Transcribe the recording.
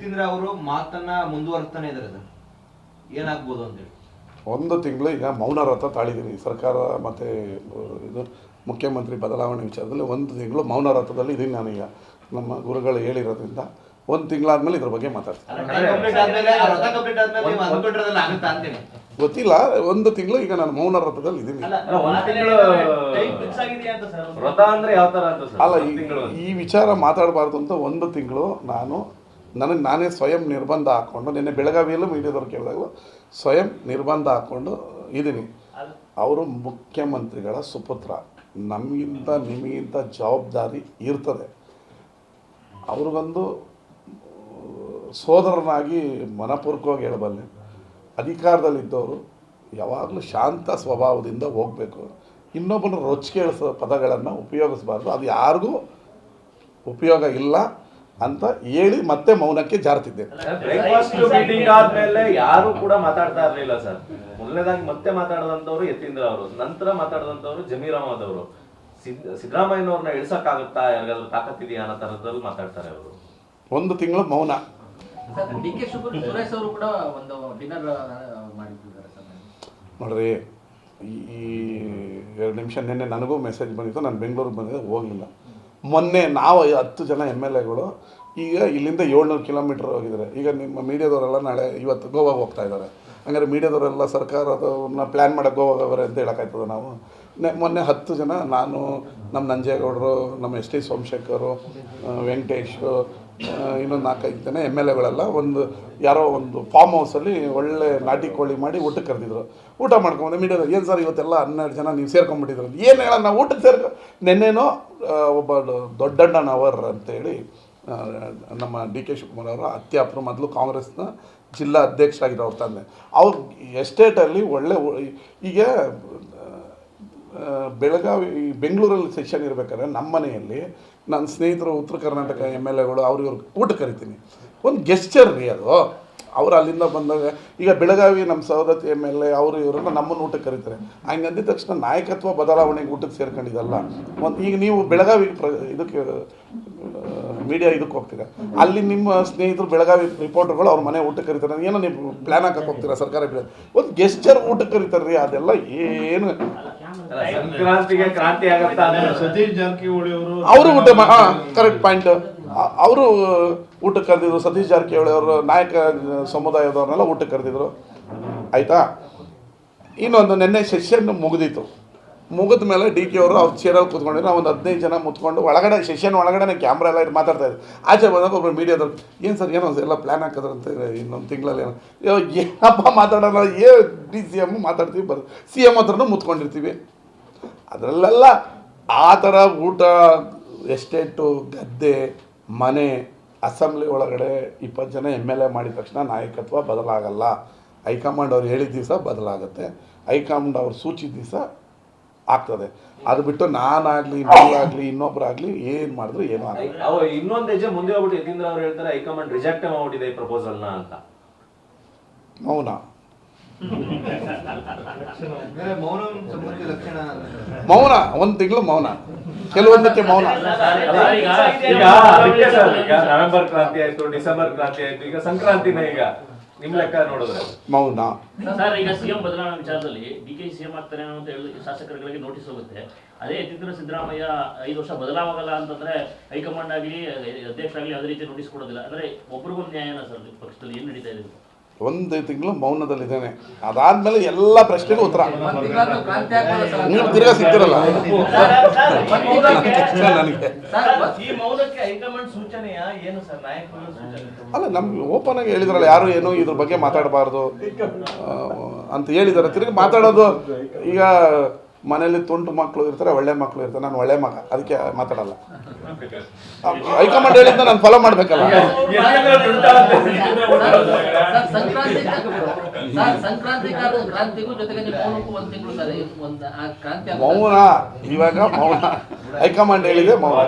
ಯತೀಂದ್ರ ಅವರು ಮಾತನ್ನ ಮುಂದುವರಿಸ್ತಾನೆ ಇದ್ದಾರೆ ಸರ್, ಏನಾಗ್ಬೋದು ಅಂತೇಳಿ. 1 ತಿಂಗಳು ಈಗ ಮೌನವ್ರತ ತಾಳಿದ್ದೀನಿ ಸರ್ಕಾರ ಮತ್ತು ಇದು ಮುಖ್ಯಮಂತ್ರಿ ಬದಲಾವಣೆ ವಿಚಾರದಲ್ಲಿ 1 ತಿಂಗಳು ಮೌನವ್ರತದಲ್ಲಿ ಇದ್ದೀನಿ ನಾನೀಗ. ನಮ್ಮ ಗುರುಗಳು ಹೇಳಿರೋದ್ರಿಂದ 1 ತಿಂಗಳಾದ್ಮೇಲೆ ಇದ್ರ ಬಗ್ಗೆ ಮಾತಾಡ್ತೀನಿ. ಗೊತ್ತಿಲ್ಲ, 1 ತಿಂಗಳು ಈಗ ನಾನು ಮೌನವ್ರತದಲ್ಲಿ ಇದ್ದೀನಿ. ಅಲ್ಲ, ಈ ವಿಚಾರ ಮಾತಾಡಬಾರ್ದು ಅಂತ 1 ತಿಂಗಳು ನಾನೇ ಸ್ವಯಂ ನಿರ್ಬಂಧ ಹಾಕ್ಕೊಂಡು, ನಿನ್ನೆ ಬೆಳಗಾವಿಯಲ್ಲೂ ಮೀಡಿಯಾದವ್ರು ಕೇಳಿದಾಗಲೂ ಸ್ವಯಂ ನಿರ್ಬಂಧ ಹಾಕ್ಕೊಂಡು ಇದ್ದೀನಿ. ಅವರು ಮುಖ್ಯಮಂತ್ರಿಗಳ ಸುಪುತ್ರ, ನಮಗಿಂತ ನಿಮಗಿಂತ ಜವಾಬ್ದಾರಿ ಇರ್ತದೆ. ಅವ್ರಿಗೊಂದು ಸೋದರನಾಗಿ ಮನಪೂರ್ವಕವಾಗಿ ಹೇಳಬಲ್ಲೆ, ಅಧಿಕಾರದಲ್ಲಿದ್ದವರು ಯಾವಾಗಲೂ ಶಾಂತ ಸ್ವಭಾವದಿಂದ ಹೋಗಬೇಕು. ಇನ್ನೊಬ್ಬನ ರೊಚ್ಚಿಗೇಳಿಸೋ ಪದಗಳನ್ನು ಉಪಯೋಗಿಸಬಾರ್ದು, ಅದು ಯಾರಿಗೂ ಉಪಯೋಗ ಇಲ್ಲ ಅಂತ ಹೇಳಿ ಮತ್ತೆ ಮೌನಕ್ಕೆ ಜಾರ್ತಿದ್ದೇನೆ. ಬ್ರೇಕ್ಫಾಸ್ಟ್ ಮೀಟಿಂಗ್ ಆದ್ಮೇಲೆ ಯಾರು ಕೂಡ ಮಾತಾಡ್ತಾ ಇರಲಿಲ್ಲ ಸರ್. ಮೊದಲನೇದಾಗಿ ಮತ್ತೆ ಮಾತಾಡಿದಂಥವ್ರು ಯತೀಂದ್ರ ಅವರು, ನಂತರ ಮಾತಾಡಿದಂಥವ್ರು ಜಮೀರ್ ಅಹಮದ್ ಅವರು. ಸಿದ್ದರಾಮಯ್ಯನವ್ರನ್ನ ಇಳಿಸಕ್ಕಾಗುತ್ತಾ, ಯಾರಿಗಾದ್ರೂ ತಾಕತ್ತಿದೆಯಾ ಅನ್ನೋ ತರದಲ್ಲಿ ಮಾತಾಡ್ತಾರೆ ಅವರು. 1 ತಿಂಗಳು ಮೌನ. ಡಿ.ಕೆ. ಸುರೇಶ್ ಅವರು ಕೂಡ ಒಂದು ಡಿನ್ನರ್ ಮಾಡಿದ್ದಾರೆ ಸರ್. ನೋಡ್ರಿ, ಈ 2 ನಿಮಿಷ ನಿನ್ನೆ ನನಗೂ ಮೆಸೇಜ್ ಬಂದಿತ್ತು, ನಾನು ಬೆಂಗಳೂರಿಗೆ ಬಂದಿದ್ದೆ, ಹೋಗಲಿಲ್ಲ. ಮೊನ್ನೆ ನಾವು 10 ಜನ MLAಗಳು ಈಗ ಇಲ್ಲಿಂದ 700 ಕಿಲೋಮೀಟ್ರ್ ಹೋಗಿದ್ದಾರೆ. ಈಗ ನಿಮ್ಮ ಮೀಡಿಯಾದವರೆಲ್ಲ ಇವತ್ತು ಗೋವಾಗೆ ಹೋಗ್ತಾ ಇದ್ದಾರೆ. ಹಂಗಾರೆ ಮೀಡಿಯಾದವರೆಲ್ಲ ಸರ್ಕಾರದವ್ರನ್ನ ಪ್ಲ್ಯಾನ್ ಮಾಡೋಕ್ಕೆ ಗೋವಾಗವ್ರೆ ಅಂತ ಹೇಳೋಕ್ಕಾಯ್ತದೆ ನಾವು? ಮೊನ್ನೆ 10 ಜನ, ನಾನು, ನಮ್ಮ ನಂಜೇಗೌಡರು, ನಮ್ಮ ಎಸ್ ಟಿ ಸೋಮಶೇಖರು, ವೆಂಕಟೇಶ್, ಇನ್ನೊಂದು 4-5 ಜನ MLAಗಳೆಲ್ಲ ಯಾರೋ ಒಂದು ಫಾರ್ಮ್ ಹೌಸಲ್ಲಿ ಒಳ್ಳೆ ನಾಟಿ ಕೋಳಿ ಮಾಡಿ ಊಟಕ್ಕೆ ಕರೆದಿದ್ರು. ಊಟ ಮಾಡ್ಕೊಂಬಂದೆ. ಮೀಡಿಯಾದ ಏನು ಸರ್ ಇವತ್ತೆಲ್ಲ 12 ಜನ ನೀವು ಸೇರ್ಕೊಂಡ್ಬಿಟ್ಟಿದ್ರು, ಏನು ಹೇಳೋಣ, ನಾವು ಊಟಕ್ಕೆ ನೆನ್ನೆನೋ ಒಬ್ಬ ದೊಡ್ಡಣ್ಣನವರ್ ಅಂತೇಳಿ ನಮ್ಮ ಡಿ.ಕೆ. ಶಿವಕುಮಾರ್ ಅವರ ಅತ್ಯಾಪ್ರು, ಮೊದಲು ಕಾಂಗ್ರೆಸ್ನ ಜಿಲ್ಲಾ ಅಧ್ಯಕ್ಷರಾಗಿರೋ ಅವ್ರ ತಂದೆ. ಅವ್ರು ಎಸ್ಟೇಟಲ್ಲಿ ಒಳ್ಳೆ, ಈಗ ಬೆಂಗಳೂರಲ್ಲಿ ಸೆಷನ್ ಇರಬೇಕಾದ್ರೆ ನಮ್ಮ ಮನೆಯಲ್ಲಿ ನನ್ನ ಸ್ನೇಹಿತರು ಉತ್ತರ ಕರ್ನಾಟಕ MLAಗಳು ಇವ್ರು ಊಟ ಕರಿತೀನಿ. ಒಂದು ಗೆಸ್ಚರ್ ರೀ ಅದು. ಅವ್ರು ಅಲ್ಲಿಂದ ಬಂದಾಗ, ಈಗ ಬೆಳಗಾವಿ ನಮ್ಮ ಸಹೋದತಿ MLA ಇವರನ್ನ ನಮ್ಮನ್ನು ಊಟಕ್ಕೆ ಕರೀತಾರೆ. ಹಂಗೆ ಅಂದಿದ ತಕ್ಷಣ ನಾಯಕತ್ವ ಬದಲಾವಣೆಗೆ ಊಟಕ್ಕೆ ಸೇರ್ಕೊಂಡಿದ್ದಲ್ಲ. ಈಗ ನೀವು ಬೆಳಗಾವಿ ಇದಕ್ಕೆ ಮೀಡಿಯಾ ಇದಕ್ಕೆ ಹೋಗ್ತೀರಾ, ಅಲ್ಲಿ ನಿಮ್ಮ ಸ್ನೇಹಿತರು ಬೆಳಗಾವಿ ರಿಪೋರ್ಟರ್ಗಳು ಅವ್ರ ಮನೆ ಊಟಕ್ಕೆ ಕರೀತಾರೆ. ಏನೋ ನೀವು ಪ್ಲ್ಯಾನ್ ಹಾಕಕ್ಕೆ ಹೋಗ್ತೀರಾ ಸರ್ಕಾರ? ಒಂದು ಗೆಸ್ಚರ್ ಊಟಕ್ಕೆ ಕರೀತಾರೆ ರೀ, ಅದೆಲ್ಲ ಏನು? ಸಂಕ್ರಾಂತಿಗೆ ಕ್ರಾಂತಿ ಆಗುತ್ತಾ? ಸತೀಶ್ ಜಾರಕಿಹೊಳಿ ಅವರು ಊಟ ಕರೆಕ್ಟ್ ಪಾಯಿಂಟ್. ಅವರು ಊಟಕ್ಕೆ ಕರೆದಿದ್ರು. ಸತೀಶ್ ಜಾರಕಿಹೊಳಿ ಅವರು ನಾಯಕ ಸಮುದಾಯದವ್ರನ್ನೆಲ್ಲ ಊಟಕ್ಕೆ ಕರೆದಿದ್ರು. ಆಯಿತಾ? ಇನ್ನೊಂದು, ನಿನ್ನೆ ಸೆಷನ್ ಮುಗಿದ ಮೇಲೆ ಡಿ.ಕೆ. ಅವರು ಅವ್ರು ಚೇರಲ್ಲಿ ಕೂತ್ಕೊಂಡಿದ್ರು. ಒಂದು 15 ಜನ ಮುತ್ಕೊಂಡು ಒಳಗಡೆ, ಸೆಷನ್ ಒಳಗಡೆ ಕ್ಯಾಮ್ರಾ ಎಲ್ಲ ಇಟ್ಟು ಮಾತಾಡ್ತಾ ಇದ್ರು. ಆಚೆ ಬಂದಾಗ ಒಬ್ಬರು ಮೀಡಿಯಾದವ್ರು, ಏನು ಸರ್ ಏನೋ ಎಲ್ಲ ಪ್ಲ್ಯಾನ್ ಹಾಕಿದ್ರಂತೆ, ಇನ್ನೊಂದು ತಿಂಗಳಲ್ಲಿ ಏನಪ್ಪ ಮಾತಾಡೋಣ, DCM ಮಾತಾಡ್ತೀವಿ, CM ಹತ್ರನೂ ಮುತ್ಕೊಂಡಿರ್ತೀವಿ. ಅದರಲ್ಲೆಲ್ಲ ಆ ಥರ ಊಟ, ಎಸ್ಟೇಟು, ಗದ್ದೆ, ಮನೆ, ಅಸೆಂಬ್ಲಿ ಒಳಗಡೆ 20 ಜನ MLA ಮಾಡಿದ ತಕ್ಷಣ ನಾಯಕತ್ವ ಬದಲಾಗಲ್ಲ. ಹೈಕಮಾಂಡ್ ಅವ್ರು ಹೇಳಿದ ದಿವಸ ಬದಲಾಗುತ್ತೆ, ಹೈಕಮಾಂಡ್ ಅವ್ರು ಸೂಚಿದ ದಿವಸ ಆಗ್ತದೆ. ಅದು ಬಿಟ್ಟು ನಾನಾಗಲಿ, ನೀವಾಗಲಿ, ಇನ್ನೊಬ್ಬರಾಗಲಿ ಏನು ಮಾಡಿದ್ರು ಏನೂ ಆಗಲ್ಲ. ಅವ್ರು ಇನ್ನೊಂದು ಹೆಜ್ಜೆ ಮುಂದೆ ಹೋಗ್ಬಿಟ್ಟು ಯತೀಂದ್ರ ಅವ್ರು ಹೇಳ್ತಾರೆ ಹೈಕಮಾಂಡ್ ರಿಜೆಕ್ಟ್ ಮಾಡ್ಬಿಟ್ಟಿದೆ ಈ ಪ್ರಪೋಸಲ್ನ ಅಂತ. ಮೌನ. ಮೌನ 1 ತಿಂಗಳು ಮೌನ, ಕೆಲವೊಂದಕ್ಕೆ ಮೌನ. ಈಗ ನವೆಂಬರ್ ಕ್ರಾಂತಿ ಆಯ್ತು, ಡಿಸೆಂಬರ್ ಕ್ರಾಂತಿ ಆಯ್ತು, ಈಗ ಸಂಕ್ರಾಂತಿನೇ. ಈಗ ನಿಮ್ ಲೆಕ್ಕ ನೋಡಿದ್ರೆ ಮೌನ. ಸರ್, ಈಗ ಸಿಎಂ ಬದಲಾವಣೆ ವಿಚಾರದಲ್ಲಿ ಡಿ.ಕೆ. ಸಿಎಂ ಆಗ್ತಾರೆ ಅಂತ ಹೇಳಿ ಶಾಸಕರುಗಳಿಗೆ ನೋಟಿಸ್ ಹೋಗುತ್ತೆ. ಅದೇ ಯತೀಂದ್ರ ಸಿದ್ದರಾಮಯ್ಯ 5 ವರ್ಷ ಬದಲಾವಾಗಲ್ಲ ಅಂತಂದ್ರೆ ಹೈಕಮಾಂಡ್ ಆಗಲಿ ಅಧ್ಯಕ್ಷರಾಗಲಿ ಅದೇ ರೀತಿ ನೋಟಿಸ್ ಕೊಡೋದಿಲ್ಲ ಅಂದ್ರೆ ಒಬ್ರಿಗೊಂದು ನ್ಯಾಯನ ಸರ್ ಪಕ್ಷದಲ್ಲಿ ಏನು ನಡೀತಾ ಇದೆ? 1 ತಿಂಗಳು ಮೌನದಲ್ಲಿದ್ದೇನೆ. ಅದಾದ್ಮೇಲೆ ಎಲ್ಲ ಪ್ರಶ್ನೆಗೂ ಉತ್ತರ ನೀವು ತಿರ್ಗಾ ಸಿಗ್ತಿರಲ್ಲ ನನಗೆ. ಅಲ್ಲ, ನಮ್ಗೆ ಓಪನ್ ಆಗಿ ಹೇಳಿದ್ರಲ್ಲ, ಯಾರು ಏನು ಇದ್ರ ಬಗ್ಗೆ ಮಾತಾಡಬಾರ್ದು ಅಂತ ಹೇಳಿದ್ದಾರೆ. ತಿರ್ಗಿ ಮಾತಾಡೋದು, ಈಗ ಮನೇಲಿ ತುಂಟು ಮಕ್ಕಳು ಇರ್ತಾರೆ, ಒಳ್ಳೆ ಮಕ್ಕಳು ಇರ್ತಾರೆ. ನಾನು ಒಳ್ಳೆ ಮಗ, ಅದಕ್ಕೆ ಮಾತಾಡಲ್ಲ. ಹೈಕಮಾಂಡ್ ಹೇಳಿದ್ನ ನಾನು ಫಾಲೋ ಮಾಡ್ಬೇಕಲ್ಲ. ಮೌನ, ಇವಾಗ ಮೌನ. ಹೈಕಮಾಂಡ್ ಹೇಳಿದೆ ಮೌನ.